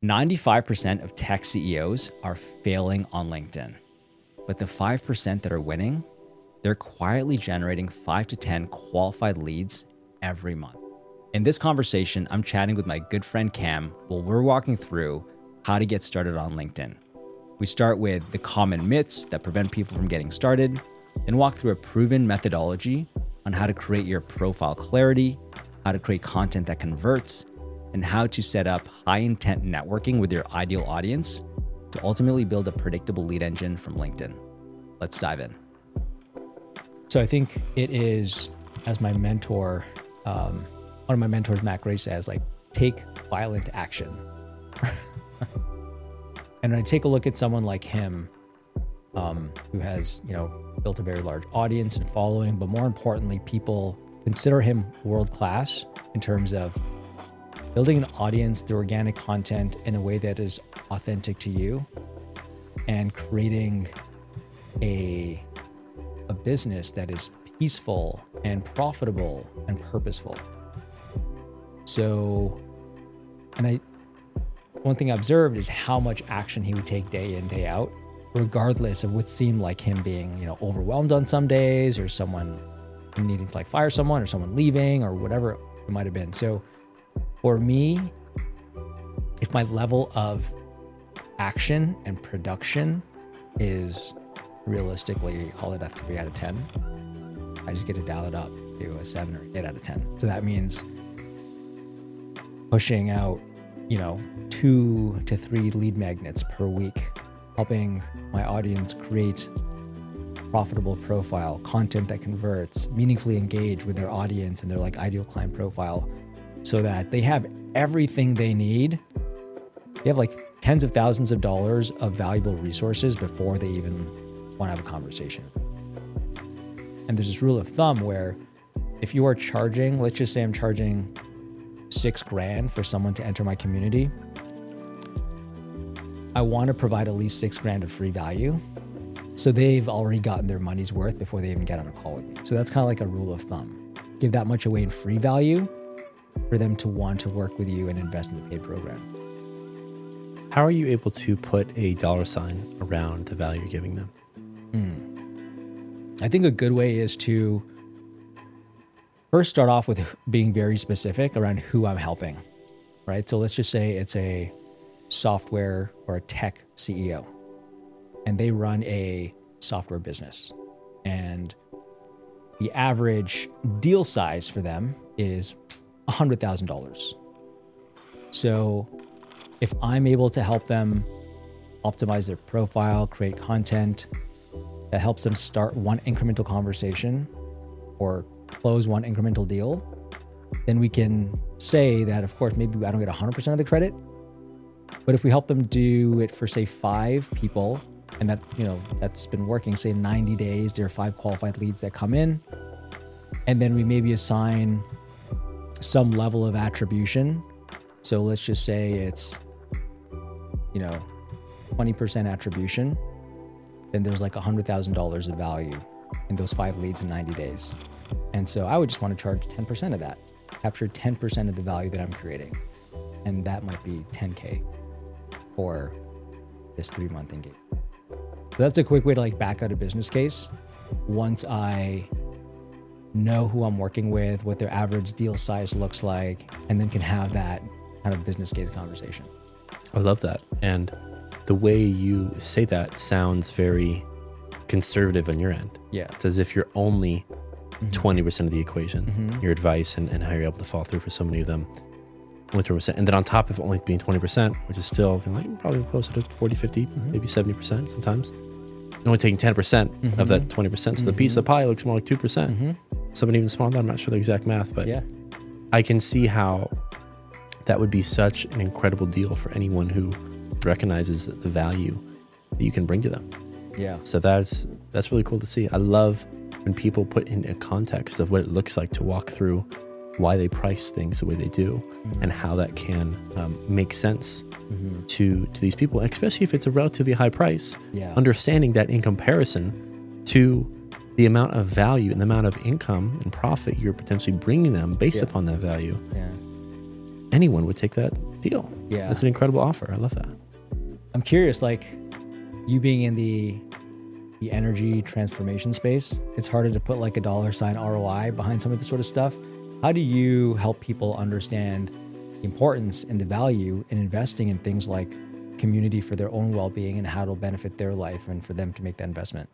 95% of tech CEOs are failing on LinkedIn, but the 5% that are winning, they're quietly generating 5 to 10 qualified leads every month. In this conversation, I'm chatting with my good friend Cam while we're walking through how to get started on LinkedIn. We start with the common myths that prevent people from getting started, then walk through a proven methodology on how to create your profile clarity, how to create content that converts, and how to set up high intent networking with your ideal audience to ultimately build a predictable lead engine from LinkedIn. Let's dive in. So I think it is, as my mentor, one of my mentors, Matt Gray, says, like, take violent action. And when I take a look at someone like him, who has, built a very large audience and following, but more importantly, people consider him world-class in terms of building an audience through organic content in a way that is authentic to you and creating a business that is peaceful and profitable and purposeful. So, one thing I observed is how much action he would take day in, day out, regardless of what seemed like him being, overwhelmed on some days, or someone needing to fire someone, or someone leaving, or whatever it might have been. So for me, if my level of action and production is realistically, call it a 3 out of 10, I just get to dial it up to a 7 or 8 out of 10. So that means pushing out, 2 to 3 lead magnets per week, helping my audience create profitable profile, content that converts, meaningfully engage with their audience and their ideal client profile, so that they have everything they need. They have tens of thousands of dollars of valuable resources before they even want to have a conversation. And there's this rule of thumb where if you are charging, let's just say I'm charging $6,000 for someone to enter my community, I want to provide at least $6,000 of free value, so they've already gotten their money's worth before they even get on a call with me. So that's kind of like a rule of thumb. Give that much away in free value for them to want to work with you and invest in the paid program. How are you able to put a dollar sign around the value you're giving them? I think a good way is to first start off with being very specific around who I'm helping, right? So let's just say it's a software or a tech CEO, and they run a software business, and the average deal size for them is $100,000. So if I'm able to help them optimize their profile, create content that helps them start one incremental conversation or close one incremental deal, then we can say that, of course, maybe I don't get 100% of the credit, but if we help them do it for, say, 5 people, and that, that's been working, say 90 days, there are 5 qualified leads that come in, and then we maybe assign some level of attribution. So let's just say it's, 20% attribution, then there's $100,000 of value in those 5 leads in 90 days. And so I would just want to charge 10% of that, capture 10% of the value that I'm creating. And that might be $10K for this 3-month engagement. So that's a quick way to back out a business case. Once I know who I'm working with, what their average deal size looks like, and then can have that kind of business case conversation. I love that. And the way you say that sounds very conservative on your end. Yeah. It's as if you're only 20% of the equation, your advice and how you're able to follow through for so many of them. Only 20%. And then on top of only being 20%, which is still probably closer to 40, 50, maybe 70% sometimes, and only taking 10% of that 20%. So the piece of the pie looks more like 2%. Something even smaller than that. I'm not sure the exact math, but yeah, I can see how that would be such an incredible deal for anyone who recognizes the value that you can bring to them. Yeah. So that's really cool to see. I love when people put in a context of what it looks like to walk through why they price things the way they do and how that can make sense to these people, especially if it's a relatively high price. Yeah. Understanding that in comparison to the amount of value and the amount of income and profit you're potentially bringing them based upon that value. Yeah. Anyone would take that deal. Yeah. That's an incredible offer. I love that. I'm curious, like you being in the energy transformation space, it's harder to put like a $ ROI behind some of this sort of stuff. How do you help people understand the importance and the value in investing in things like community for their own well-being and how it'll benefit their life and for them to make that investment?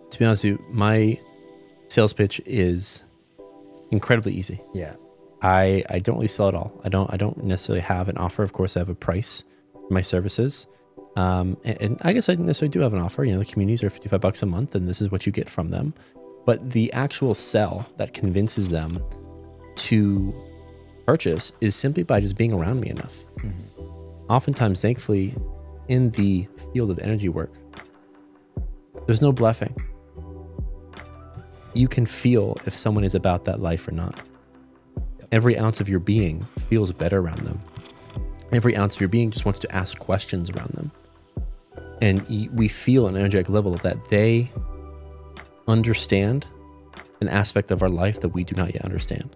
To be honest with you, my sales pitch is incredibly easy. Yeah. I don't really sell at all. I don't necessarily have an offer. Of course, I have a price for my services. And I guess I necessarily do have an offer. The communities are $55 a month, and this is what you get from them. But the actual sell that convinces them to purchase is simply by just being around me enough. Mm-hmm. Oftentimes, thankfully, in the field of energy work, there's no bluffing. You can feel if someone is about that life or not. Yep. Every ounce of your being feels better around them. Every ounce of your being just wants to ask questions around them. And we feel an energetic level that they understand an aspect of our life that we do not yet understand.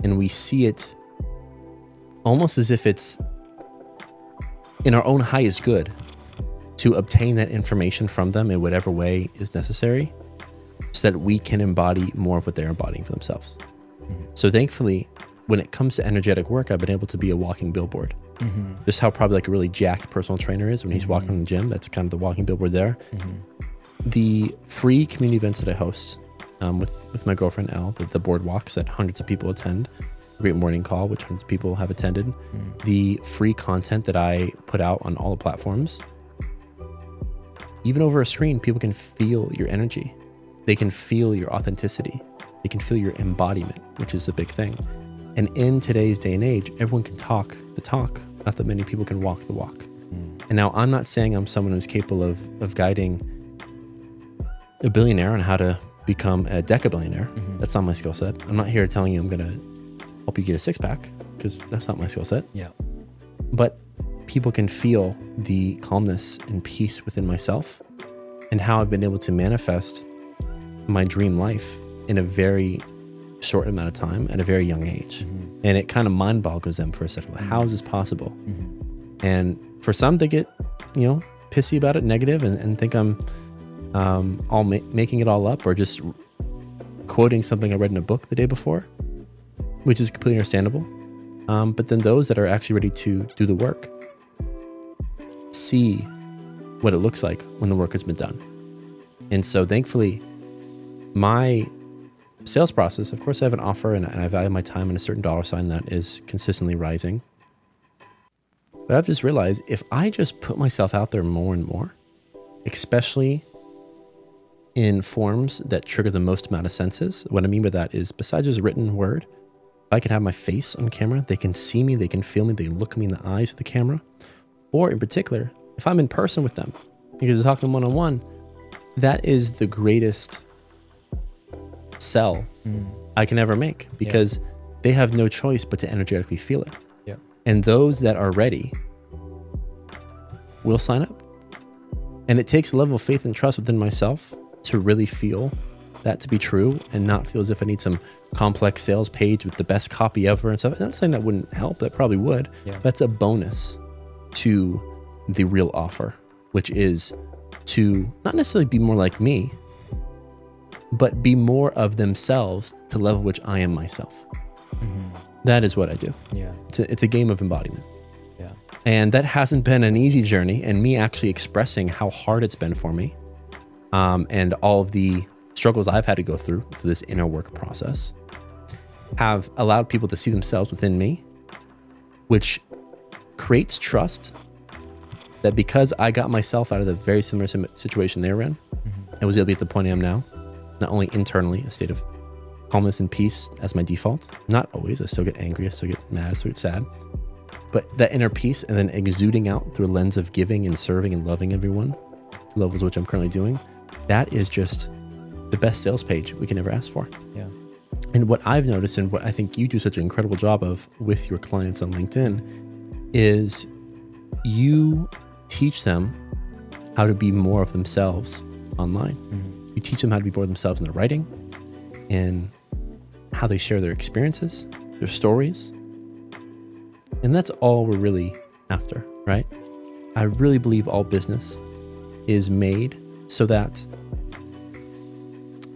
And we see it almost as if it's in our own highest good to obtain that information from them in whatever way is necessary so that we can embody more of what they're embodying for themselves. Mm-hmm. So thankfully, when it comes to energetic work, I've been able to be a walking billboard. Mm-hmm. Just how probably like a really jacked personal trainer is when he's walking in the gym. That's kind of the walking billboard there. Mm-hmm. The free community events that I host with my girlfriend, Elle, the boardwalks that hundreds of people attend, Great Morning Call, which hundreds of people have attended, the free content that I put out on all the platforms, even over a screen, people can feel your energy. They can feel your authenticity. They can feel your embodiment, which is a big thing. And in today's day and age, everyone can talk the talk, not that many people can walk the walk. And now I'm not saying I'm someone who's capable of guiding a billionaire on how to become a decabillionaire. Mm-hmm. That's not my skill set. I'm not here telling you I'm going to help you get a six-pack because that's not my skill set. Yeah. But people can feel the calmness and peace within myself and how I've been able to manifest my dream life in a very short amount of time at a very young age. Mm-hmm. And it kind of mind boggles them for a second. How is this possible? Mm-hmm. And for some, they get, pissy about it, negative, and think I'm all making it all up or just quoting something I read in a book the day before, which is completely understandable. But then those that are actually ready to do the work see what it looks like when the work has been done. And so thankfully, my sales process, of course, I have an offer and I value my time in a certain $ that is consistently rising. But I've just realized if I just put myself out there more and more, especially in forms that trigger the most amount of senses, what I mean by that is besides just written word, if I can have my face on camera, they can see me, they can feel me, they can look me in the eyes of the camera. Or in particular, if I'm in person with them, because they're talking one-on-one, that is the greatest sell I can ever make because they have no choice but to energetically feel it. Yeah. And those that are ready will sign up. And it takes a level of faith and trust within myself to really feel that to be true and not feel as if I need some complex sales page with the best copy ever and stuff. I'm not saying that wouldn't help. That probably would. Yeah. That's a bonus to the real offer, which is to not necessarily be more like me, but be more of themselves to the level which I am myself. Mm-hmm. That is what I do. Yeah. It's a game of embodiment. Yeah. And that hasn't been an easy journey. And me actually expressing how hard it's been for me, and all of the struggles I've had to go through this inner work process have allowed people to see themselves within me, which creates trust that because I got myself out of the very similar situation they were in, I was able to get to the point I am now, not only internally, a state of calmness and peace as my default, not always, I still get angry, I still get mad, I still get sad, but that inner peace and then exuding out through a lens of giving and serving and loving everyone, the levels which I'm currently doing, that is just the best sales page we can ever ask for. Yeah. And what I've noticed and what I think you do such an incredible job of with your clients on LinkedIn is you teach them how to be more of themselves online. Mm-hmm. You teach them how to be more of themselves in their writing, in how they share their experiences, their stories. And that's all we're really after, right? I really believe all business is made so that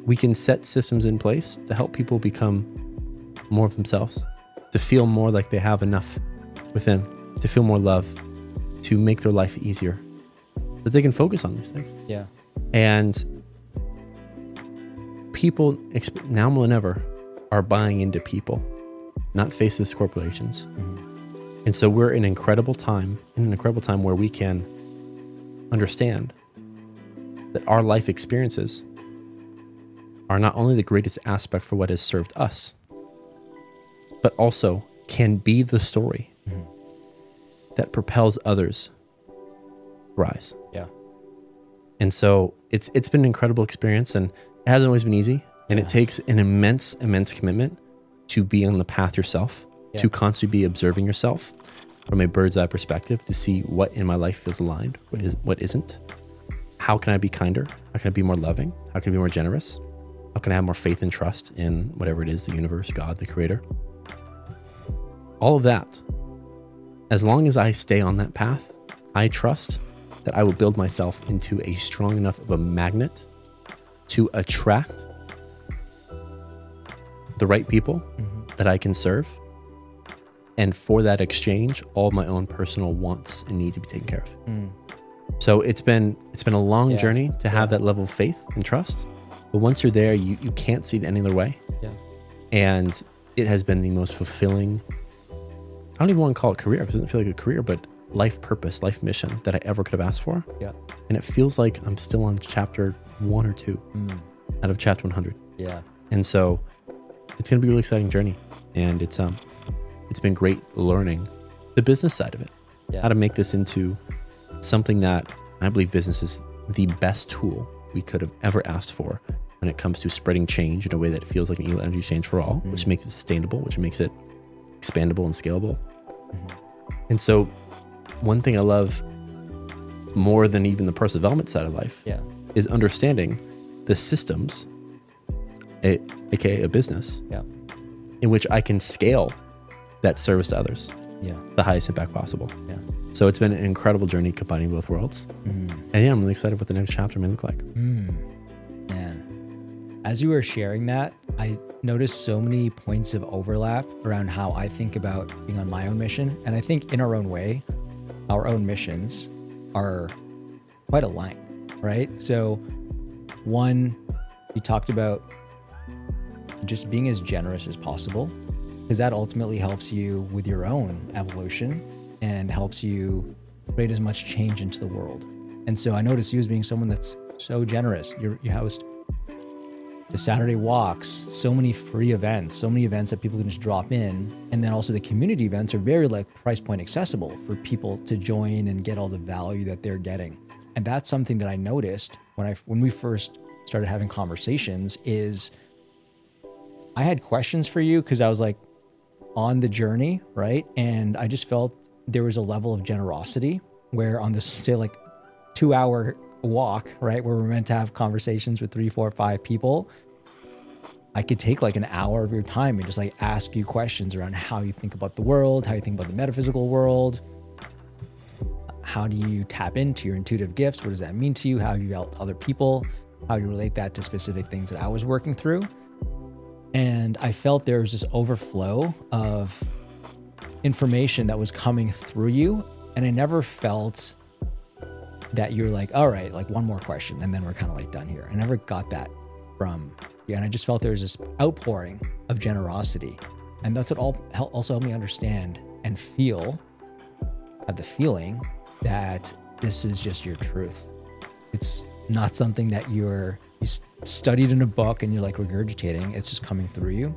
we can set systems in place to help people become more of themselves, to feel more like they have enough within, to feel more love, to make their life easier, that they can focus on these things. Yeah. And people now more than ever are buying into people, not faceless corporations. Mm-hmm. And so we're in an incredible time where we can understand that our life experiences are not only the greatest aspect for what has served us, but also can be the story that propels others to rise. Yeah. And so it's been an incredible experience, and it hasn't always been easy. And it takes an immense commitment to be on the path yourself, to constantly be observing yourself from a bird's eye perspective, to see what in my life feels aligned, what isn't. How can I be kinder? How can I be more loving? How can I be more generous? How can I have more faith and trust in whatever it is, the universe, God, the creator? All of that, as long as I stay on that path, I trust that I will build myself into a strong enough of a magnet to attract the right people that I can serve. And for that exchange, all of my own personal wants and needs to be taken care of. So it's been a long journey to have that level of faith and trust. But once you're there, you can't see it any other way. Yeah. And it has been the most fulfilling, I don't even want to call it career because it doesn't feel like a career, but life purpose, life mission that I ever could have asked for. Yeah. And it feels like I'm still on chapter 1 or 2 out of chapter 100. Yeah. And so it's going to be a really exciting journey. And it's been great learning the business side of it, how to make this into something that I believe business is the best tool we could have ever asked for when it comes to spreading change in a way that feels like an energy change for all, which makes it sustainable, which makes it expandable and scalable. And so one thing I love more than even the personal development side of life is understanding the systems, aka a business, in which I can scale that service to others, the highest impact possible. So it's been an incredible journey combining both worlds. And I'm really excited what the next chapter may look like. Man, as you were sharing that, I noticed so many points of overlap around how I think about being on my own mission. And I think in our own way, our own missions are quite aligned, right? So one, you talked about just being as generous as possible, because that ultimately helps you with your own evolution and helps you create as much change into the world. And so I noticed you as being someone that's so generous. You host the Saturday walks, so many free events, so many events that people can just drop in. And then also the community events are very like price point accessible for people to join and get all the value that they're getting. And that's something that I noticed when we first started having conversations is I had questions for you because I was like on the journey, right? And I just felt there was a level of generosity where on this, say like 2-hour walk, right, where we're meant to have conversations with 3, 4, 5 people, I could take like an hour of your time and just like ask you questions around how you think about the world, how you think about the metaphysical world, how do you tap into your intuitive gifts, what does that mean to you, how you help other people, how do you relate that to specific things that I was working through. And I felt there was this overflow of information that was coming through you, and I never felt that you're like, all right, like one more question and then we're kind of like done here. I never got that from you. And I just felt there was this outpouring of generosity. And that's what also helped me understand and have the feeling that this is just your truth. It's not something that you studied in a book and you're like regurgitating. It's just coming through you.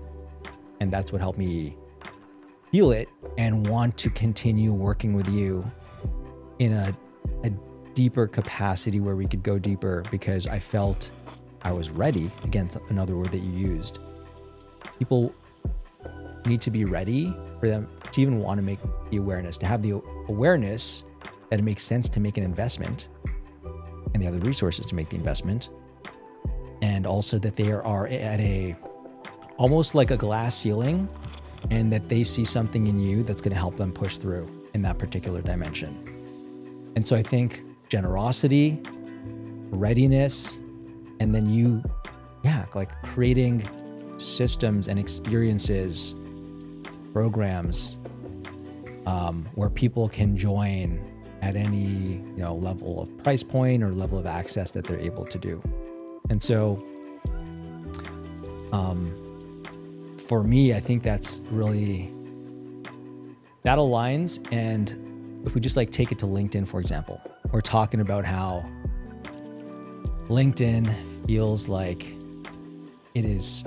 And that's what helped me feel it and want to continue working with you in a deeper capacity where we could go deeper, because I felt I was ready. Again, another word that you used. People need to be ready for them to even want to make the awareness, to have the awareness that it makes sense to make an investment and they have the resources to make the investment. And also that they are at almost like a glass ceiling and that they see something in you that's going to help them push through in that particular dimension. And so I think generosity, readiness, and then like creating systems and experiences, programs, where people can join at any level of price point or level of access that they're able to do. And so for me, I think that's really, that aligns. And if we just like take it to LinkedIn, for example, we're talking about how LinkedIn feels like it is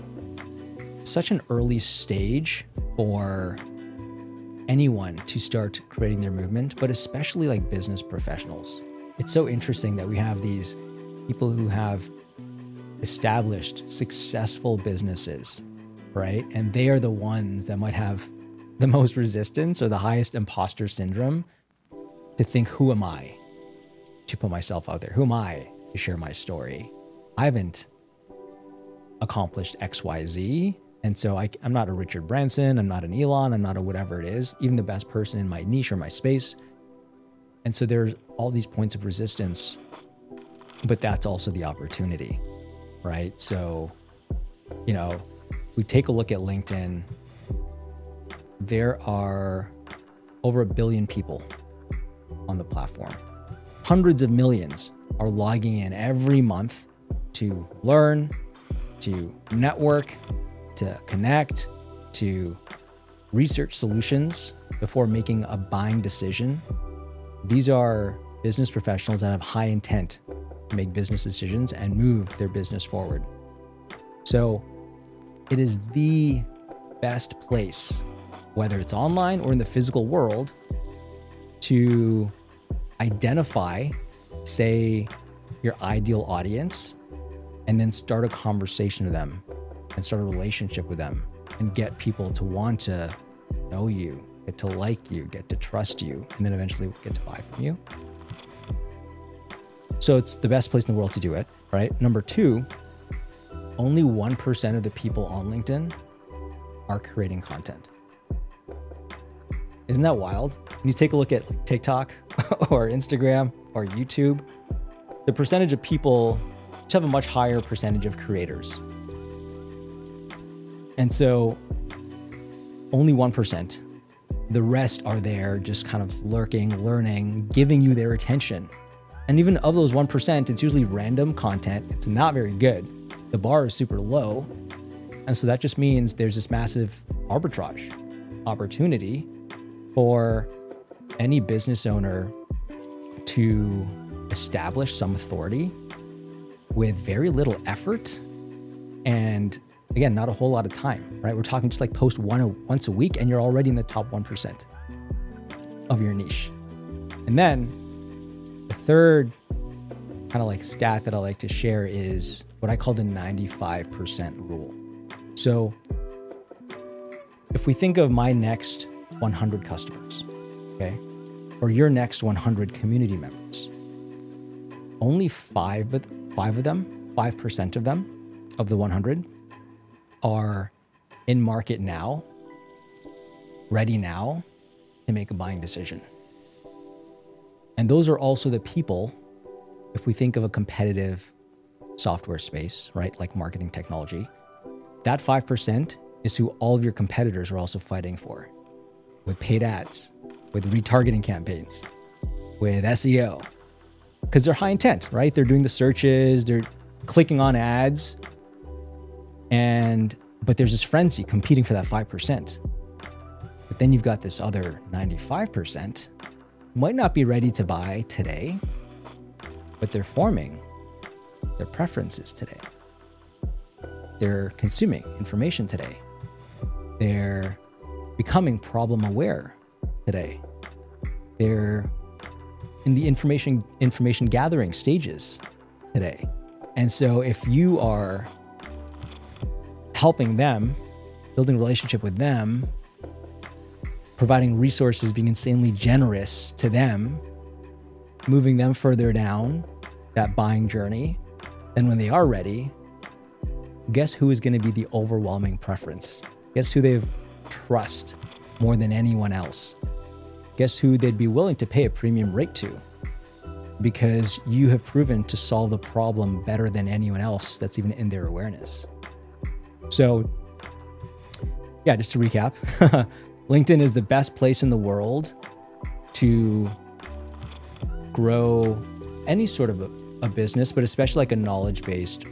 such an early stage for anyone to start creating their movement, but especially like business professionals. It's so interesting that we have these people who have established successful businesses, right? And they are the ones that might have the most resistance or the highest imposter syndrome to think, who am I to put myself out there? Who am I to share my story? I haven't accomplished XYZ. And so I'm not a Richard Branson, I'm not an Elon, I'm not a whatever it is, even the best person in my niche or my space. And so there's all these points of resistance, but that's also the opportunity, right? So, we take a look at LinkedIn, there are over 1 billion people on the platform. Hundreds of millions are logging in every month to learn, to network, to connect, to research solutions before making a buying decision. These are business professionals that have high intent to make business decisions and move their business forward. So it is the best place, whether it's online or in the physical world, to identify, say, your ideal audience, and then start a conversation with them and start a relationship with them and get people to want to know you, get to like you, get to trust you, and then eventually get to buy from you. So it's the best place in the world to do it, right? Number two, only 1% of the people on LinkedIn are creating content. Isn't that wild? When you take a look at like TikTok or Instagram or YouTube, the percentage of people just have a much higher percentage of creators. And so only 1%, the rest are there just kind of lurking, learning, giving you their attention. And even of those 1%, it's usually random content. It's not very good. The bar is super low. And so that just means there's this massive arbitrage opportunity for any business owner to establish some authority with very little effort and, again, not a whole lot of time, right? We're talking just like post once a week and you're already in the top 1% of your niche. And then the third kind of like stat that I like to share is what I call the 95% rule. So if we think of my next 100 customers, okay, or your next 100 community members, only 5% of them, of the 100, are in market now, ready now to make a buying decision. And those are also the people, if we think of a competitive software space, right, like marketing technology, that 5% is who all of your competitors are also fighting for, with paid ads, with retargeting campaigns, with SEO, because they're high intent, right? They're doing the searches, they're clicking on ads, but there's this frenzy competing for that 5%. But then you've got this other 95% who might not be ready to buy today, but they're forming their preferences today. They're consuming information today. They're becoming problem aware today. They're in the information gathering stages today. And so if you are helping them, building a relationship with them, providing resources, being insanely generous to them, moving them further down that buying journey, then when they are ready, guess who is going to be the overwhelming preference? Guess who they've trust more than anyone else. Guess who they'd be willing to pay a premium rate to? Because you have proven to solve the problem better than anyone else that's even in their awareness. So, yeah, just to recap, LinkedIn is the best place in the world to grow any sort of a business, but especially like a knowledge-based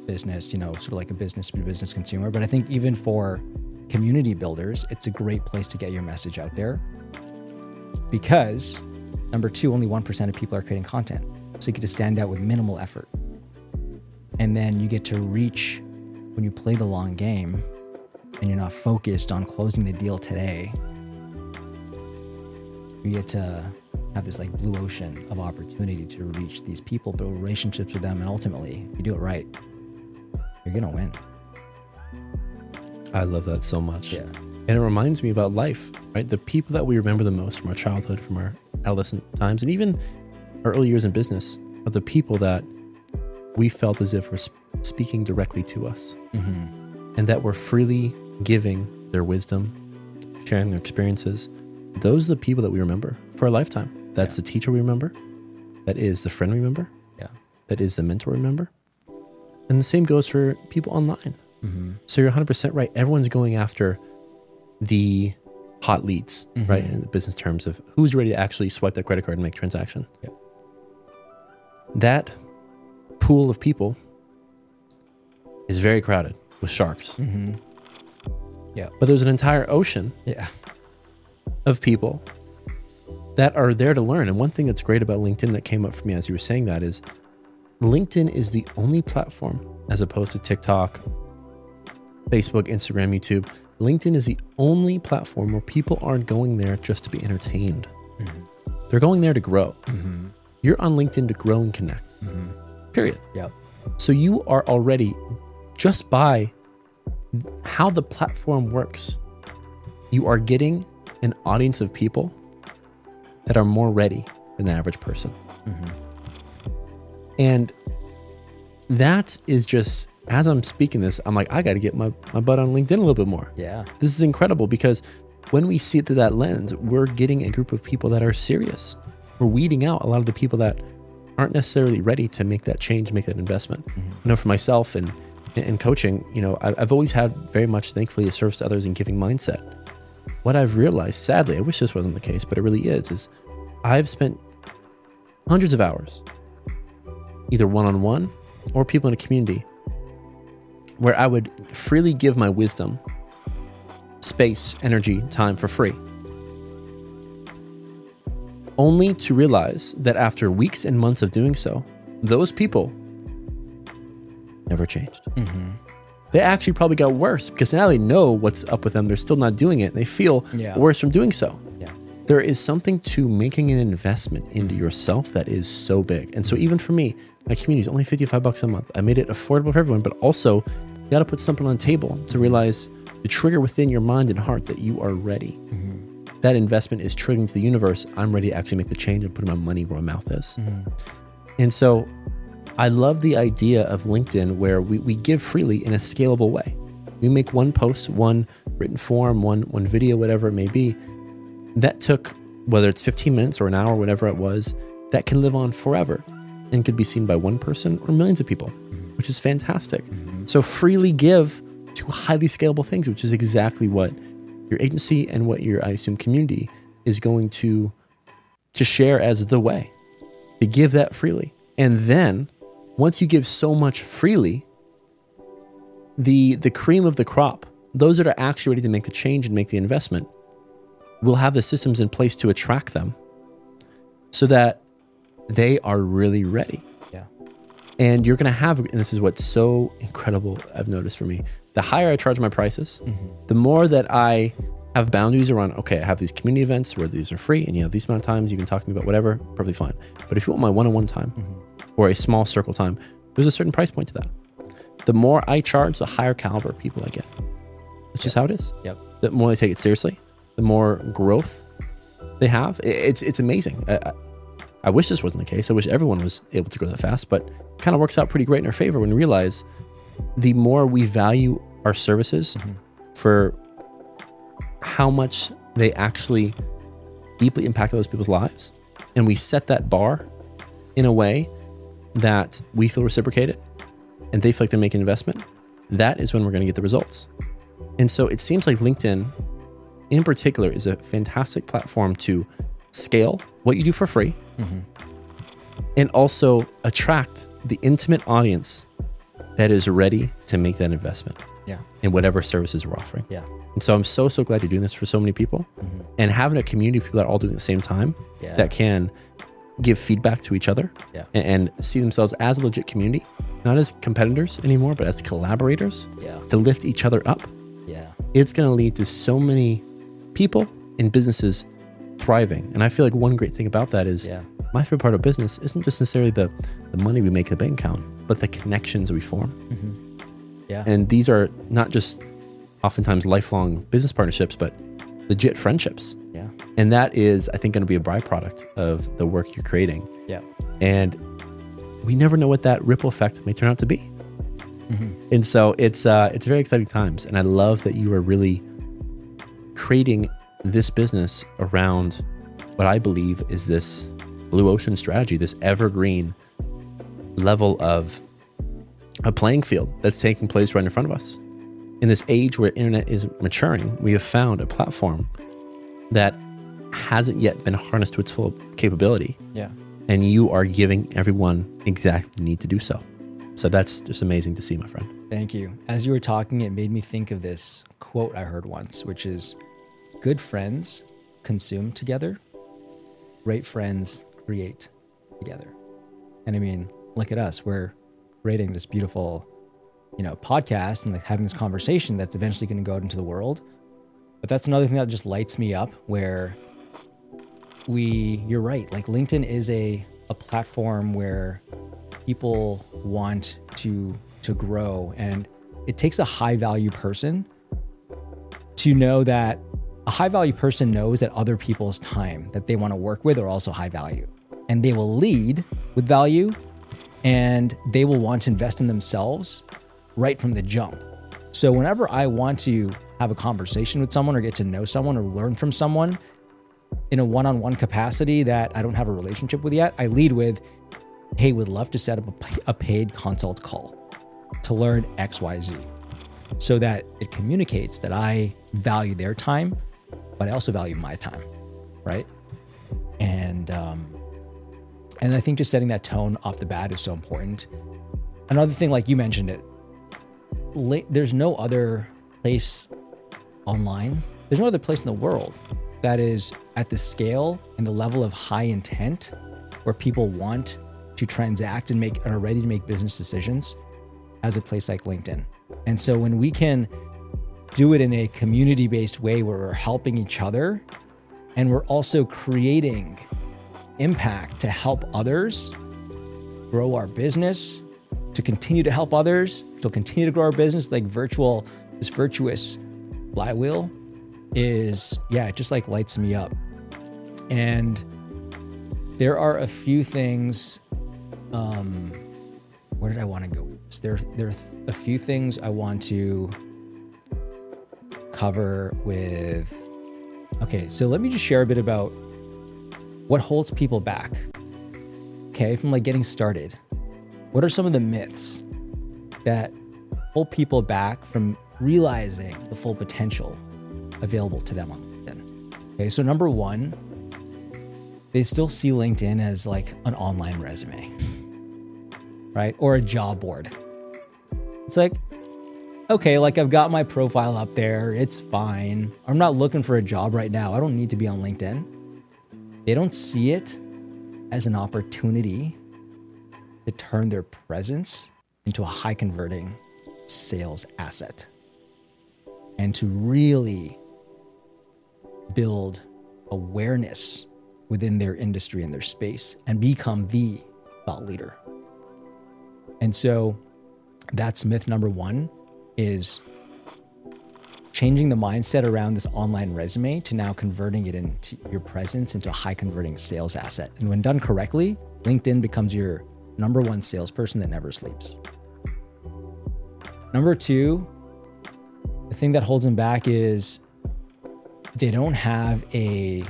business, sort of like a business-to-business consumer. But I think even for community builders, it's a great place to get your message out there. Because, number two, only 1% of people are creating content. So you get to stand out with minimal effort. And then you get to reach, when you play the long game and you're not focused on closing the deal today, you get to have this like blue ocean of opportunity to reach these people, build relationships with them. And ultimately, if you do it right, you're going to win. I love that so much. Yeah. And it reminds me about life, right? The people that we remember the most from our childhood, from our adolescent times, and even our early years in business are the people that we felt as if were speaking directly to us, and that were freely giving their wisdom, sharing their experiences. Those are the people that we remember for a lifetime. That's the teacher we remember. That is the friend we remember. Yeah. That is the mentor we remember. And the same goes for people online. So you're 100% right. Everyone's going after the hot leads, right? In the business terms of who's ready to actually swipe that credit card and make a transaction. Yep. That pool of people is very crowded with sharks. Yeah. But there's an entire ocean of people that are there to learn. And one thing that's great about LinkedIn that came up for me as you were saying that is LinkedIn is the only platform, as opposed to TikTok, Facebook, Instagram, YouTube. LinkedIn is the only platform where people aren't going there just to be entertained. They're going there to grow. You're on LinkedIn to grow and connect. Period. Yep. So you are already, just by how the platform works, you are getting an audience of people that are more ready than the average person. And that is just, as I'm speaking this, I'm like, I got to get my butt on LinkedIn a little bit more. Yeah. This is incredible because when we see it through that lens, we're getting a group of people that are serious. We're weeding out a lot of the people that aren't necessarily ready to make that change, make that investment. I know for myself and coaching, I've always had very much, thankfully, a service to others and giving mindset. What I've realized, sadly, I wish this wasn't the case, but it really is I've spent hundreds of hours, either one-on-one or people in a community, where I would freely give my wisdom, space, energy, time for free. Only to realize that after weeks and months of doing so, those people never changed. They actually probably got worse because now they know what's up with them. They're still not doing it. They feel worse from doing so. Yeah. There is something to making an investment into yourself that is so big. And so even for me, my community is only $55 a month. I made it affordable for everyone, but also you got to put something on the table to realize the trigger within your mind and heart that you are ready. That investment is triggering to the universe. I'm ready to actually make the change and put my money where my mouth is. And so I love the idea of LinkedIn where we give freely in a scalable way. We make one post, one written form, one video, whatever it may be. That took, whether it's 15 minutes or an hour, whatever it was, that can live on forever and could be seen by one person or millions of people, which is fantastic. So freely give to highly scalable things, which is exactly what your agency and what your, I assume, community is going to share as the way, to give that freely. And then once you give so much freely, the cream of the crop, those that are actually ready to make the change and make the investment, will have the systems in place to attract them so that they are really ready. Yeah. And you're going to have, and this is what's so incredible I've noticed for me, the higher I charge my prices, the more that I have boundaries around, okay, I have these community events where these are free and these amount of times you can talk to me about whatever, perfectly fine. But if you want my one-on-one time or a small circle time, there's a certain price point to that. The more I charge, the higher caliber of people I get. It's just how it is. Yep. The more they take it seriously, the more growth they have. It's amazing. I wish this wasn't the case. I wish everyone was able to grow that fast, but it kind of works out pretty great in our favor when we realize the more we value our services for how much they actually deeply impact those people's lives, and we set that bar in a way that we feel reciprocated and they feel like they're making an investment, that is when we're going to get the results. And so it seems like LinkedIn in particular is a fantastic platform to scale what you do for free, and also attract the intimate audience that is ready to make that investment in whatever services we're offering. And so I'm so glad you're doing this for so many people, and having a community of people that are all doing it at the same time that can give feedback to each other and see themselves as a legit community, not as competitors anymore, but as collaborators to lift each other up. It's going to lead to so many people and businesses thriving. And I feel like one great thing about that is my favorite part of business isn't just necessarily the money we make in the bank account, but the connections we form. And these are not just oftentimes lifelong business partnerships, but legit friendships. And that is, I think, going to be a byproduct of the work you're creating. And we never know what that ripple effect may turn out to be. And so it's very exciting times. And I love that you are really creating this business around what I believe is this blue ocean strategy, this evergreen level of a playing field that's taking place right in front of us. In this age where internet is maturing, we have found a platform that hasn't yet been harnessed to its full capability. And you are giving everyone exactly the need to do so. So that's just amazing to see, my friend. Thank you. As you were talking, it made me think of this quote I heard once, which is, good friends consume together, great friends create together. And I mean, look at us. We're creating this beautiful, podcast and like having this conversation that's eventually going to go out into the world. But that's another thing that just lights me up, where you're right. Like LinkedIn is a platform where people want to grow, and it takes a high value person to know that a high value person knows that other people's time that they want to work with are also high value, and they will lead with value, and they will want to invest in themselves right from the jump. So whenever I want to have a conversation with someone or get to know someone or learn from someone in a one-on-one capacity that I don't have a relationship with yet, I lead with, hey, would love to set up a paid consult call to learn XYZ, so that it communicates that I value their time, but I also value my time, right? And I think just setting that tone off the bat is so important. Another thing, like you mentioned it, there's no other place online, there's no other place in the world that is at the scale and the level of high intent where people want to transact and are ready to make business decisions as a place like LinkedIn. And so when we can do it in a community-based way where we're helping each other and we're also creating impact to help others grow our business, to continue to help others, to continue to grow our business, like this virtuous flywheel is, it just like lights me up. And there are a few things, where did I want to go with this? There are a few things I want to cover with. Okay, so let me just share a bit about what holds people back, from like getting started. What are some of the myths that hold people back from realizing the full potential available to them on LinkedIn? Okay, so number one, they still see LinkedIn as like an online resume, right? Or a job board. It's like, okay, like I've got my profile up there. It's fine. I'm not looking for a job right now. I don't need to be on LinkedIn. They don't see it as an opportunity to turn their presence into a high converting sales asset and to really build awareness within their industry and their space and become the thought leader. And so that's myth number one, is changing the mindset around this online resume to now converting it into your presence into a high converting sales asset. And when done correctly, LinkedIn becomes your number one salesperson that never sleeps. Number two, the thing that holds them back is they don't have a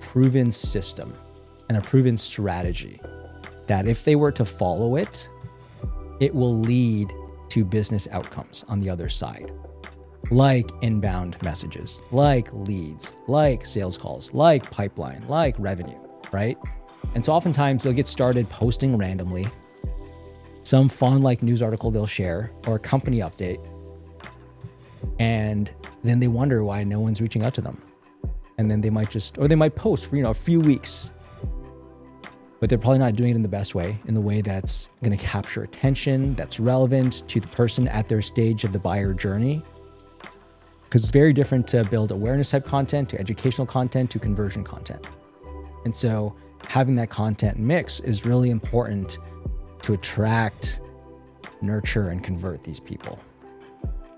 proven system and a proven strategy that if they were to follow it, it will lead to business outcomes on the other side, like inbound messages, like leads, like sales calls, like pipeline, like revenue, right? And so oftentimes they'll get started posting randomly, some fun like news article they'll share or a company update. And then they wonder why no one's reaching out to them. And then they might post for, a few weeks, but they're probably not doing it in the best way, in the way that's going to capture attention, that's relevant to the person at their stage of the buyer journey. Because it's very different to build awareness type content, to educational content, to conversion content. And so having that content mix is really important to attract, nurture, and convert these people.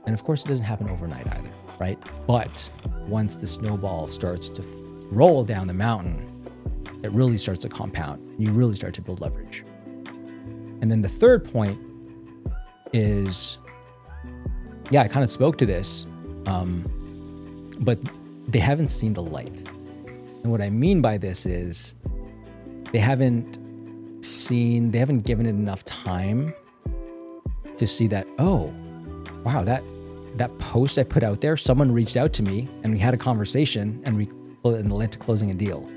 And of course, it doesn't happen overnight either, right? But once the snowball starts to roll down the mountain, it really starts to compound and you really start to build leverage. And then the third point is, I kind of spoke to this, but they haven't seen the light. And what I mean by this is they haven't given it enough time to see that, oh, wow, that post I put out there, someone reached out to me and we had a conversation and it led to closing a deal.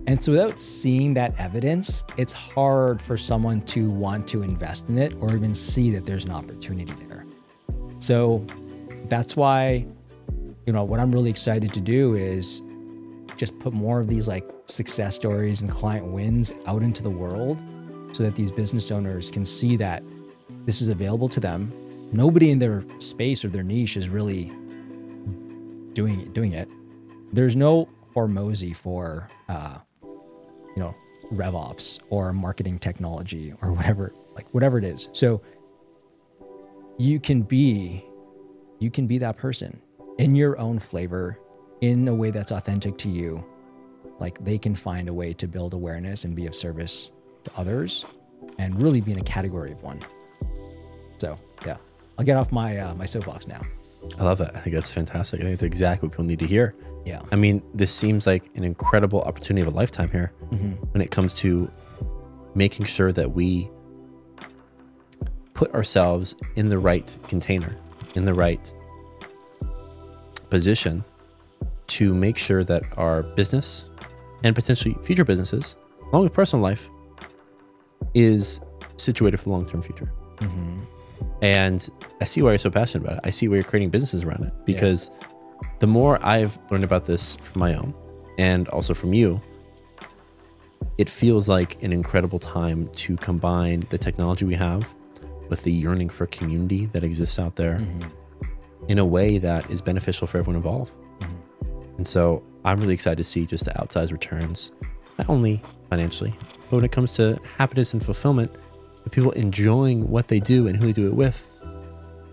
And so without seeing that evidence, it's hard for someone to want to invest in it or even see that there's an opportunity there. So that's why, what I'm really excited to do is just put more of these like success stories and client wins out into the world so that these business owners can see that this is available to them. Nobody in their space or their niche is really doing it. There's no Hormozy for, RevOps or marketing technology or whatever it is. So you can be that person in your own flavor, in a way that's authentic to you. Like they can find a way to build awareness and be of service to others and really be in a category of one. So yeah, I'll get off my soapbox now. I love that. I think that's fantastic. I think it's exactly what people need to hear. Yeah. I mean, this seems like an incredible opportunity of a lifetime here when it comes to making sure that we put ourselves in the right container, in the right position to make sure that our business and potentially future businesses, along with personal life, is situated for the long-term future. And I see why you're so passionate about it. I see why you're creating businesses around it, because the more I've learned about this from my own and also from you, it feels like an incredible time to combine the technology we have with the yearning for community that exists out there in a way that is beneficial for everyone involved. And so I'm really excited to see just the outsized returns, not only financially, but when it comes to happiness and fulfillment, the people enjoying what they do and who they do it with,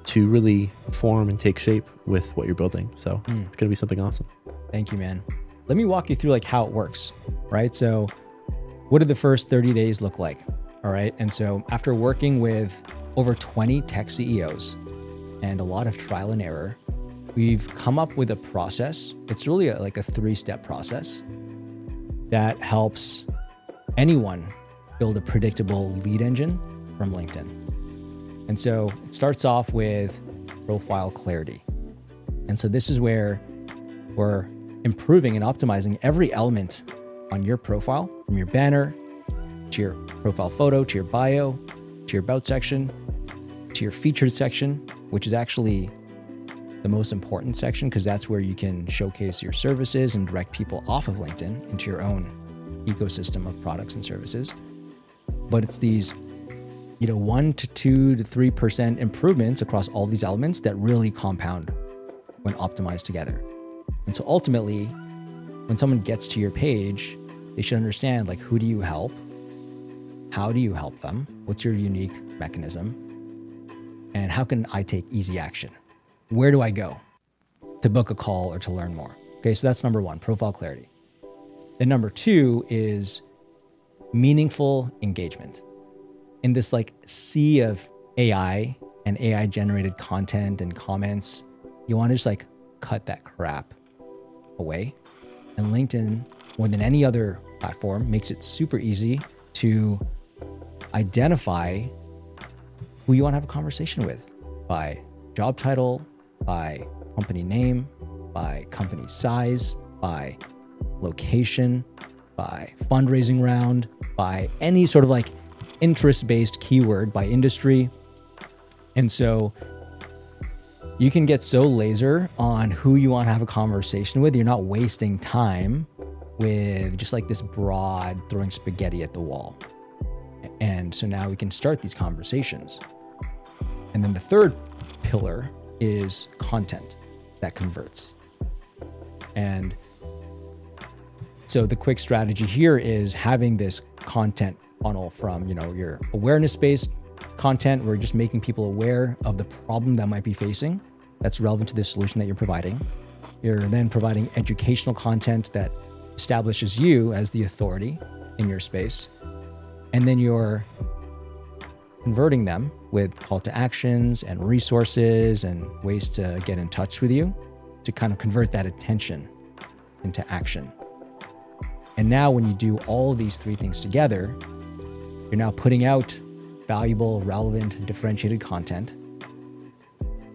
to really form and take shape with what you're building. So it's going to be something awesome. Thank you, man. Let me walk you through like how it works, right? So what did the first 30 days look like? All right. And so after working with over 20 tech CEOs and a lot of trial and error, we've come up with a process. It's really like a 3-step process that helps anyone build a predictable lead engine from LinkedIn. And so it starts off with profile clarity. And so this is where we're improving and optimizing every element on your profile, from your banner to your profile photo, to your bio, to your about section, to your featured section, which is actually the most important section because that's where you can showcase your services and direct people off of LinkedIn into your own ecosystem of products and services. But it's these 1 to 2 to 3% improvements across all these elements that really compound when optimized together. And so ultimately, when someone gets to your page, they should understand, like, who do you help? How do you help them? What's your unique mechanism? And how can I take easy action? Where do I go to book a call or to learn more? Okay, so that's number 1, profile clarity. Then number 2 is meaningful engagement. In this like sea of AI and AI generated content and comments, you want to just like cut that crap away. And LinkedIn, more than any other platform, makes it super easy to identify who you want to have a conversation with by job title, by company name, by company size, by location, by fundraising round, by any sort of like interest-based keyword, by industry. And so you can get so laser on who you want to have a conversation with, you're not wasting time with just like this broad throwing spaghetti at the wall. And so now we can start these conversations. And then the third pillar is content that converts. And so the quick strategy here is having this content funnel from, your awareness-based content, where you're just making people aware of the problem that might be facing that's relevant to the solution that you're providing. You're then providing educational content that establishes you as the authority in your space. And then you're converting them with call to actions and resources and ways to get in touch with you to kind of convert that attention into action. And now when you do all of these three things together, you're now putting out valuable, relevant, differentiated content.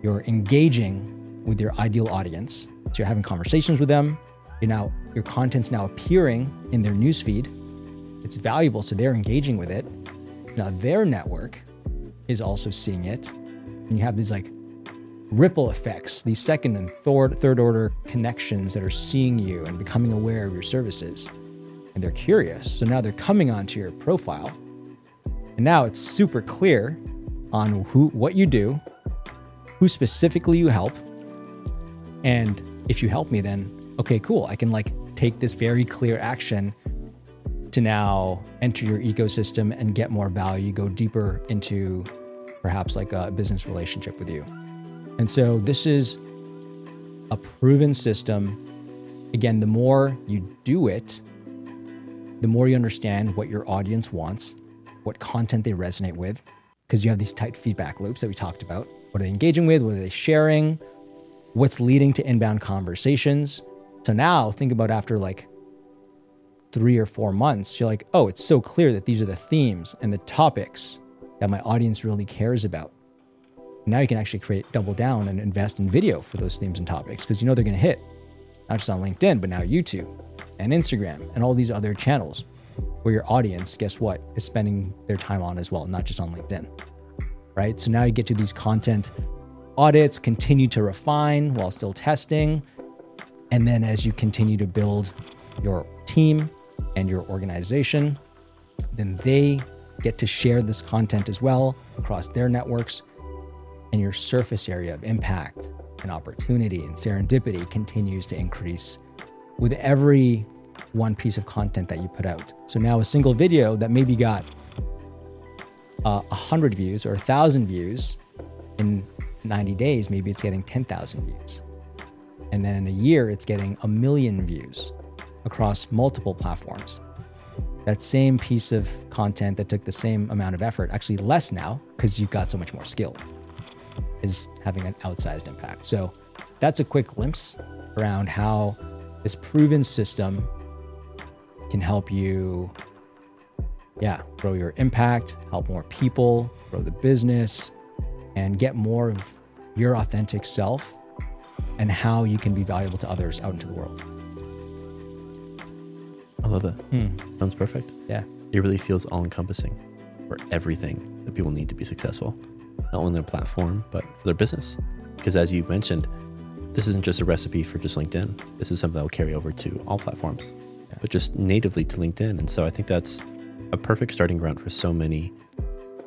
You're engaging with your ideal audience. So you're having conversations with them. Your content's now appearing in their newsfeed. It's valuable, so they're engaging with it. Now their network is also seeing it. And you have these like ripple effects, these second and third order connections that are seeing you and becoming aware of your services. And they're curious. So now they're coming onto your profile. And now it's super clear on what you do, who specifically you help. And if you help me, then okay, cool. I can like take this very clear action to now enter your ecosystem and get more value, go deeper into perhaps like a business relationship with you. And so this is a proven system. Again, the more you do it, the more you understand what your audience wants, what content they resonate with, because you have these tight feedback loops that we talked about. What are they engaging with? What are they sharing? What's leading to inbound conversations? So now think about after like 3 or 4 months, you're like, oh, it's so clear that these are the themes and the topics that my audience really cares about. Now you can actually double down and invest in video for those themes and topics, because they're going to hit not just on LinkedIn, but now YouTube and Instagram and all these other channels where your audience, guess what, is spending their time on as well, not just on LinkedIn, right? So now you get to these content audits, continue to refine while still testing. And then as you continue to build your team and your organization, then they get to share this content as well across their networks, and your surface area of impact and opportunity and serendipity continues to increase with every one piece of content that you put out. So now a single video that maybe got 100 views or 1,000 views in 90 days, maybe it's getting 10,000 views. And then in a year, it's getting 1 million views across multiple platforms. That same piece of content that took the same amount of effort, actually less now because you've got so much more skill, is having an outsized impact. So that's a quick glimpse around how this proven system can help you, grow your impact, help more people, grow the business, and get more of your authentic self and how you can be valuable to others out into the world. I love that. Sounds perfect. Yeah. It really feels all-encompassing for everything that people need to be successful, not only their platform, but for their business. Because as you mentioned, this isn't just a recipe for just LinkedIn. This is something that will carry over to all platforms, but just natively to LinkedIn. And so I think that's a perfect starting ground for so many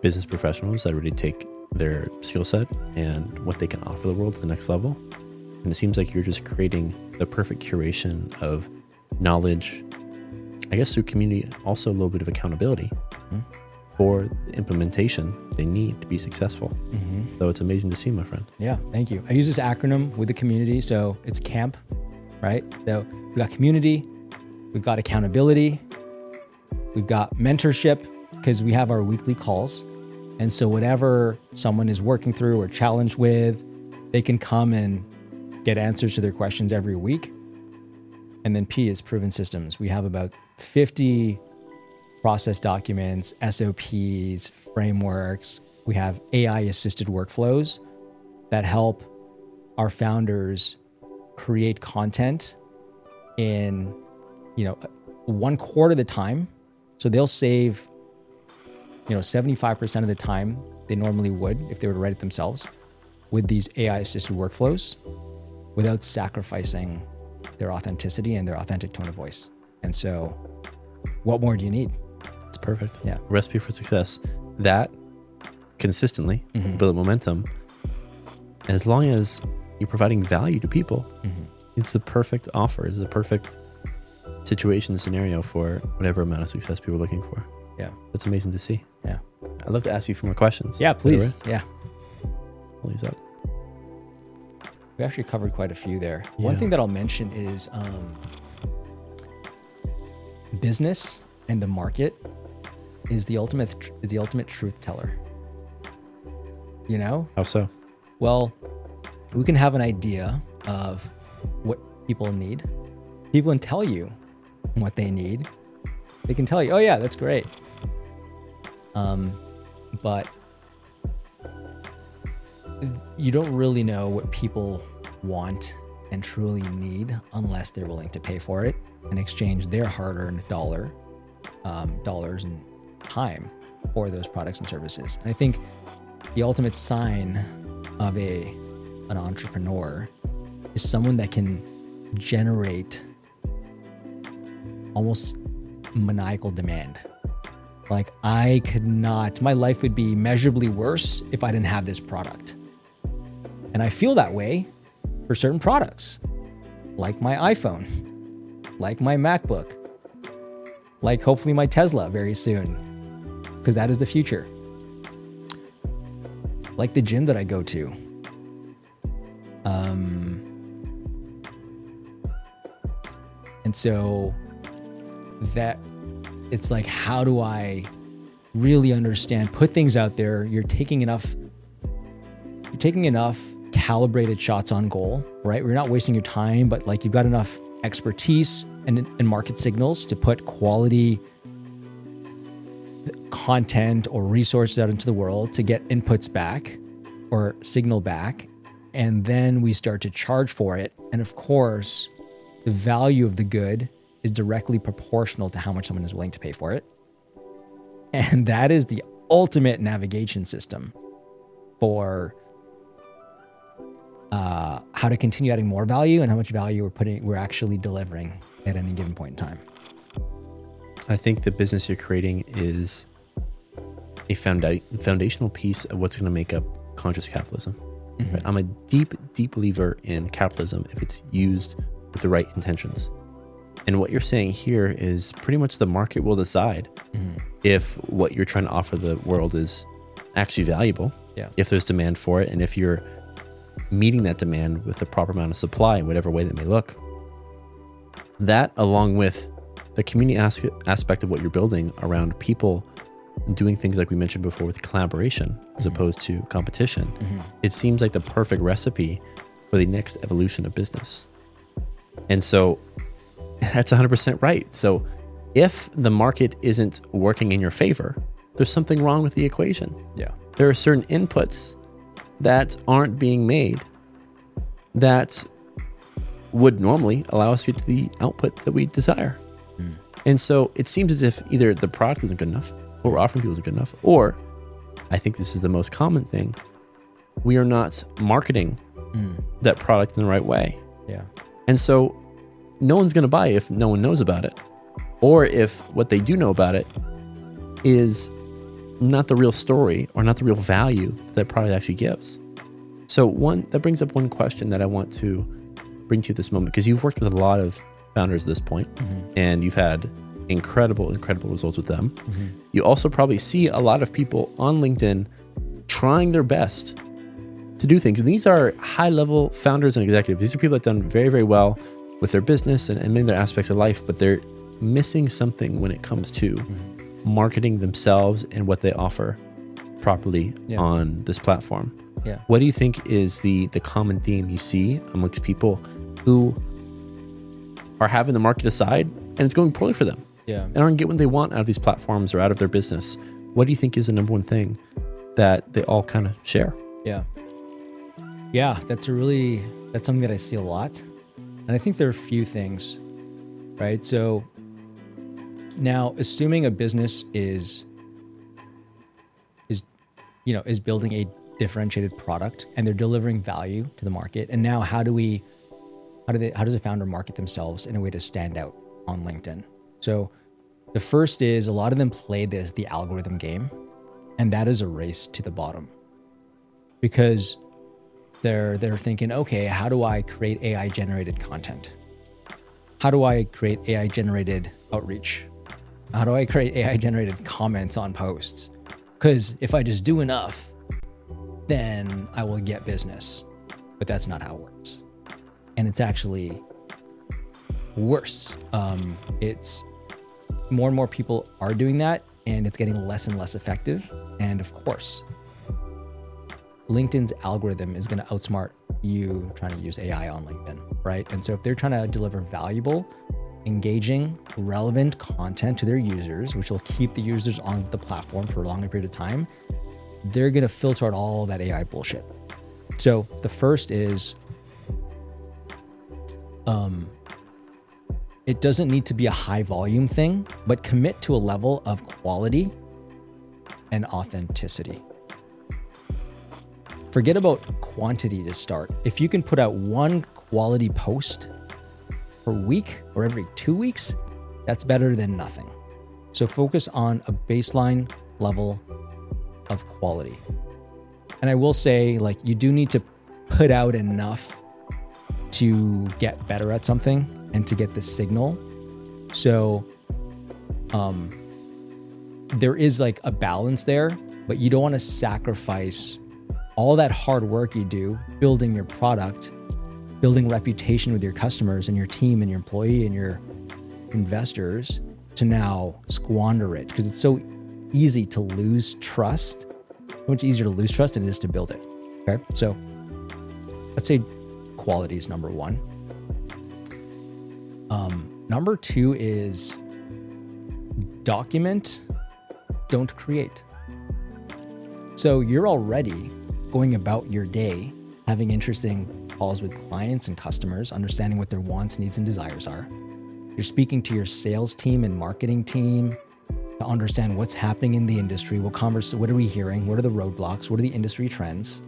business professionals that already take their skill set and what they can offer the world to the next level. And it seems like you're just creating the perfect curation of knowledge, I guess through community, also a little bit of accountability for the implementation they need to be successful. So it's amazing to see, my friend. Yeah, thank you. I use this acronym with the community. So it's CAMP, right? So we've got community, we've got accountability, we've got mentorship, because we have our weekly calls. And so whatever someone is working through or challenged with, they can come and get answers to their questions every week. And then P is proven systems. We have about 50 process documents, SOPs, frameworks. We have AI assisted workflows that help our founders create content in, 1/4 of the time. So they'll save, 75% of the time they normally would if they were to write it themselves with these AI assisted workflows without sacrificing their authenticity and their authentic tone of voice. And so what more do you need? It's perfect. Yeah. Recipe for success. That consistently build momentum. As long as you're providing value to people, it's the perfect offer. It's the perfect situation scenario for whatever amount of success people are looking for. Yeah. That's amazing to see. Yeah. I'd love to ask you for more questions. Yeah, please. Is that Yeah. right? Pull these up. We actually covered quite a few there. One Yeah. thing that I'll mention is business and the market is the ultimate truth teller. How so? Well, we can have an idea of what people need. People can tell you what they need. They can tell you, oh yeah, that's great. But you don't really know what people want and truly need unless they're willing to pay for it and exchange their hard-earned dollars and time for those products and services. And I think the ultimate sign of an entrepreneur is someone that can generate almost maniacal demand. Like, my life would be measurably worse if I didn't have this product. And I feel that way for certain products, like my iPhone, like my MacBook, like hopefully my Tesla very soon, because that is the future. Like the gym that I go to. And so that it's like, how do I really understand, put things out there? You're taking enough calibrated shots on goal, right? We're not wasting your time, but like you've got enough expertise and market signals to put quality content or resources out into the world to get inputs back or signal back. And then we start to charge for it. And of course, the value of the good is directly proportional to how much someone is willing to pay for it. And that is the ultimate navigation system for how to continue adding more value and how much value we're actually delivering at any given point in time. I think the business you're creating is a foundational piece of what's going to make up conscious capitalism. Right? I'm a deep believer in capitalism if it's used with the right intentions. And what you're saying here is pretty much the market will decide if what you're trying to offer the world is actually valuable, if there's demand for it, and if you're meeting that demand with the proper amount of supply in whatever way that may look. That, along with the community aspect of what you're building around people doing things like we mentioned before with collaboration as opposed to competition, it seems like the perfect recipe for the next evolution of business. And so that's 100% right. So if the market isn't working in your favor, there's something wrong with the equation. Yeah. There are certain inputs that aren't being made that would normally allow us to get to the output that we desire. And so it seems as if either the product isn't good enough, what we're offering people isn't good enough, or I think this is the most common thing, we are not marketing that product in the right way. Yeah. And so no one's going to buy if no one knows about it, or if what they do know about it is not the real story or not the real value that product actually gives. So that brings up one question that I want to bring to you at this moment, because you've worked with a lot of founders at this point, and you've had incredible results with them. You also probably see a lot of people on LinkedIn trying their best to do things. And these are high-level founders and executives. These are people that have done very, very well with their business and many other aspects of life, but they're missing something when it comes to marketing themselves and what they offer properly on this platform. Yeah. What do you think is the common theme you see amongst people who are having the market decide and it's going poorly for them Yeah. and aren't getting what they want out of these platforms or out of their business. What do you think is the number one thing that they all kind of share? Yeah. Yeah, that's something that I see a lot. And I think there are a few things, right? So now assuming a business is building a differentiated product and they're delivering value to the market. And now how does a founder market themselves in a way to stand out on LinkedIn? So the first is a lot of them play the algorithm game, and that is a race to the bottom because they're thinking, okay, how do I create AI generated content? How do I create AI generated outreach? How do I create AI generated comments on posts? Because if I just do enough, then I will get business. But that's not how it works. And it's actually worse. It's more and more people are doing that, and it's getting less and less effective. And of course, LinkedIn's algorithm is going to outsmart you trying to use AI on LinkedIn, right? And so if they're trying to deliver valuable, engaging, relevant content to their users, which will keep the users on the platform for a longer period of time, they're going to filter out all that AI bullshit. So the first is, it doesn't need to be a high volume thing, but commit to a level of quality and authenticity. Forget about quantity to start. If you can put out one quality post per week or every 2 weeks, that's better than nothing. So focus on a baseline level of quality. And I will say, like, you do need to put out enough to get better at something and to get the signal. So there is like a balance there, but you don't want to sacrifice all that hard work you do building your product, building reputation with your customers and your team and your employee and your investors to now squander it, because it's so easy to lose trust. So much easier to lose trust than it is to build it. Okay, so let's say quality is number one. Number two is document, don't create. So you're already going about your day, having interesting calls with clients and customers, understanding what their wants, needs, and desires are. You're speaking to your sales team and marketing team to understand what's happening in the industry, what are we hearing, what are the roadblocks, what are the industry trends.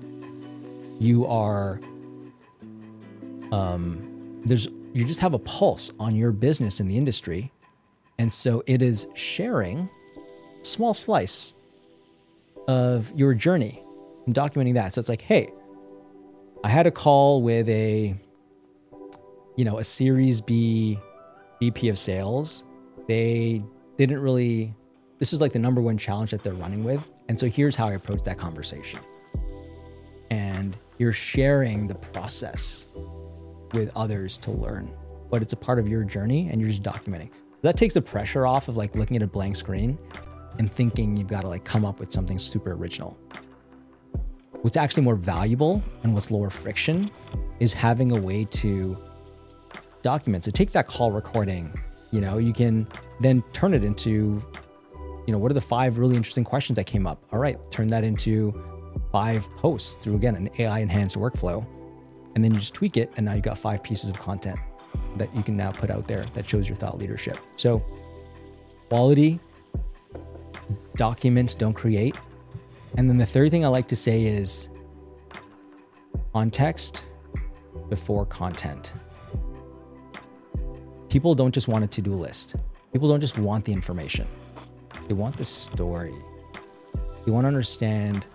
You are, you just have a pulse on your business in the industry. And so it is sharing a small slice of your journey and documenting that. So it's like, hey, I had a call with a Series B VP of sales. This is like the number one challenge that they're running with. And so here's how I approach that conversation. And you're sharing the process with others to learn, but it's a part of your journey and you're just documenting. That takes the pressure off of like looking at a blank screen and thinking you've got to like come up with something super original. What's actually more valuable and what's lower friction is having a way to document. So take that call recording, you can then turn it into, what are the 5 really interesting questions that came up? All right, turn that into 5 posts through, again, an AI enhanced workflow. And then you just tweak it. And now you've got 5 pieces of content that you can now put out there that shows your thought leadership. So quality, document, don't create. And then the third thing I like to say is context before content. People don't just want a to-do list. People don't just want the information. They want the story. They want to understand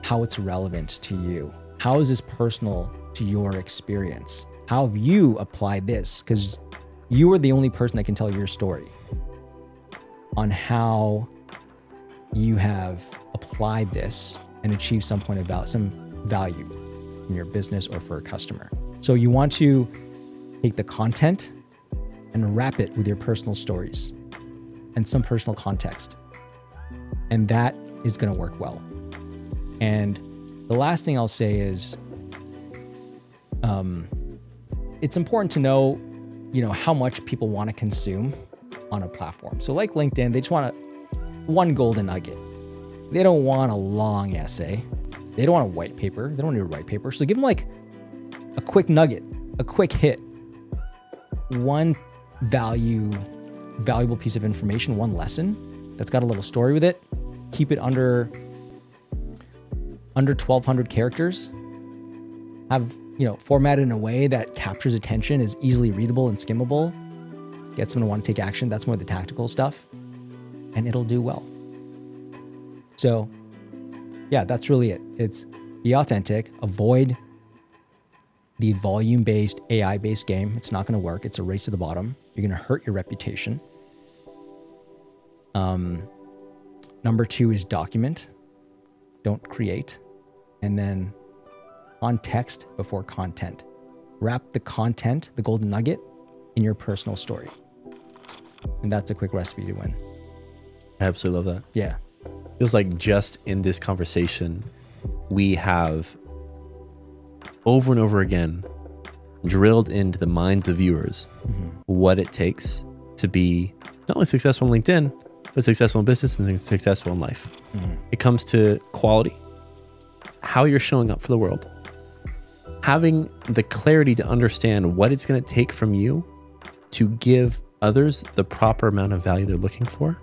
how it's relevant to you. How is this personal to your experience? How have you applied this? Because you are the only person that can tell your story on how you have applied this and achieved some point of some value in your business or for a customer. So you want to take the content and wrap it with your personal stories and some personal context. And that is going to work well. And the last thing I'll say is, it's important to know how much people want to consume on a platform. So like LinkedIn, they just want one golden nugget. They don't want a long essay. They don't want a white paper. They don't need a white paper. So give them like a quick nugget, a quick hit, one valuable piece of information, one lesson that's got a little story with it. Keep it under 1,200 characters. Have, formatted in a way that captures attention, is easily readable and skimmable, gets them to want to take action. That's more the tactical stuff, and it'll do well. So yeah, that's really it. It's be authentic, avoid the volume-based, AI-based game. It's not going to work. It's a race to the bottom. You're going to hurt your reputation. Number 2 is document. Don't create. And then context before content. Wrap the content, the golden nugget, in your personal story. And that's a quick recipe to win. I absolutely love that. Yeah. Feels like just in this conversation, we have over and over again drilled into the minds of viewers what it takes to be not only successful on LinkedIn, but successful in business and successful in life. It comes to quality, how you're showing up for the world, having the clarity to understand what it's going to take from you to give others the proper amount of value they're looking for,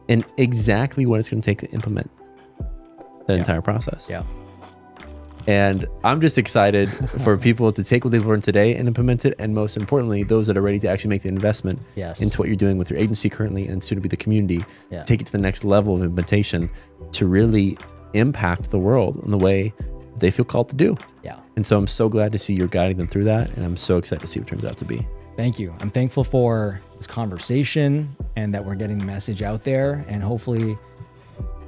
and exactly what it's going to take to implement that entire process. Yeah. And I'm just excited for people to take what they've learned today and implement it. And most importantly, those that are ready to actually make the investment into what you're doing with your agency currently and soon to be the community, take it to the next level of implementation to really impact the world in the way they feel called to do. Yeah. And so I'm so glad to see you're guiding them through that. And I'm so excited to see what it turns out to be. Thank you. I'm thankful for this conversation and that we're getting the message out there and hopefully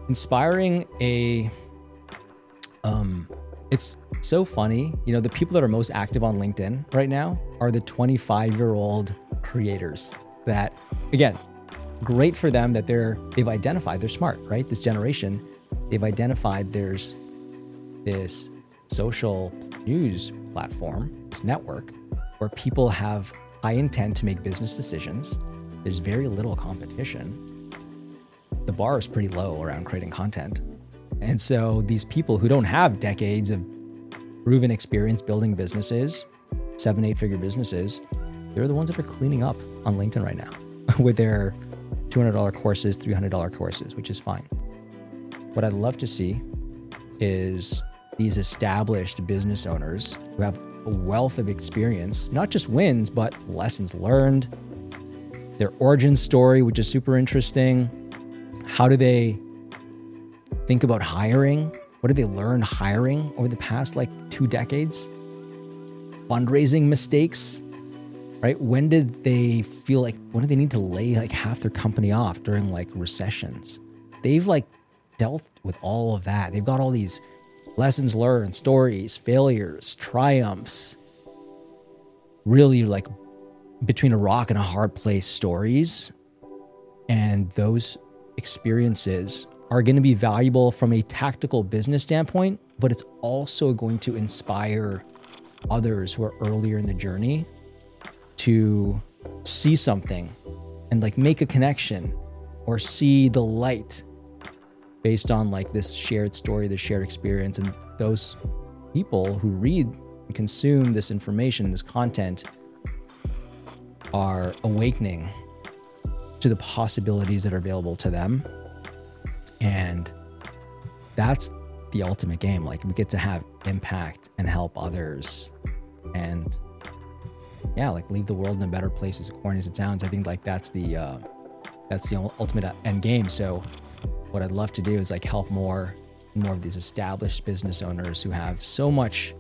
inspiring it's so funny. The people that are most active on LinkedIn right now are the 25-year-old creators that, again, great for them that they've identified, they're smart, right? This generation, they've identified there's this social news platform, this network where people have high intent to make business decisions. There's very little competition. The bar is pretty low around creating content. And so these people who don't have decades of proven experience building businesses, 7-8-figure businesses, they're the ones that are cleaning up on LinkedIn right now with their $200 courses, $300 courses, which is fine. What I'd love to see is these established business owners who have a wealth of experience, not just wins, but lessons learned, their origin story, which is super interesting. How do they think about hiring? What did they learn hiring over the past 2 decades? Fundraising mistakes, right? When did they need to lay half their company off during recessions? They've dealt with all of that. They've got all these lessons learned, stories, failures, triumphs, really between a rock and a hard place stories. And those experiences are going to be valuable from a tactical business standpoint, but it's also going to inspire others who are earlier in the journey to see something and like make a connection or see the light based on like this shared story, this shared experience. And those people who read and consume this information, this content, are awakening to the possibilities that are available to them. And that's the ultimate game. Like, we get to have impact and help others, and like leave the world in a better place, as corny as it sounds. I think like that's the ultimate end game. So what I'd love to do is like help more of these established business owners who have so much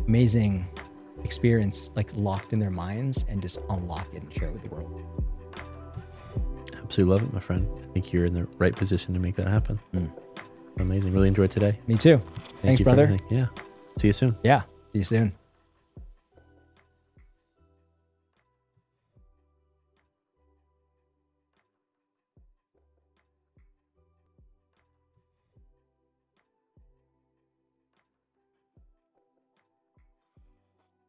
amazing experience like locked in their minds, and just unlock it and share it with the world. Absolutely love it, my friend. I think you're in the right position to make that happen. Amazing. Really enjoyed today. Me too. Thanks, brother. Yeah. See you soon. Yeah. See you soon.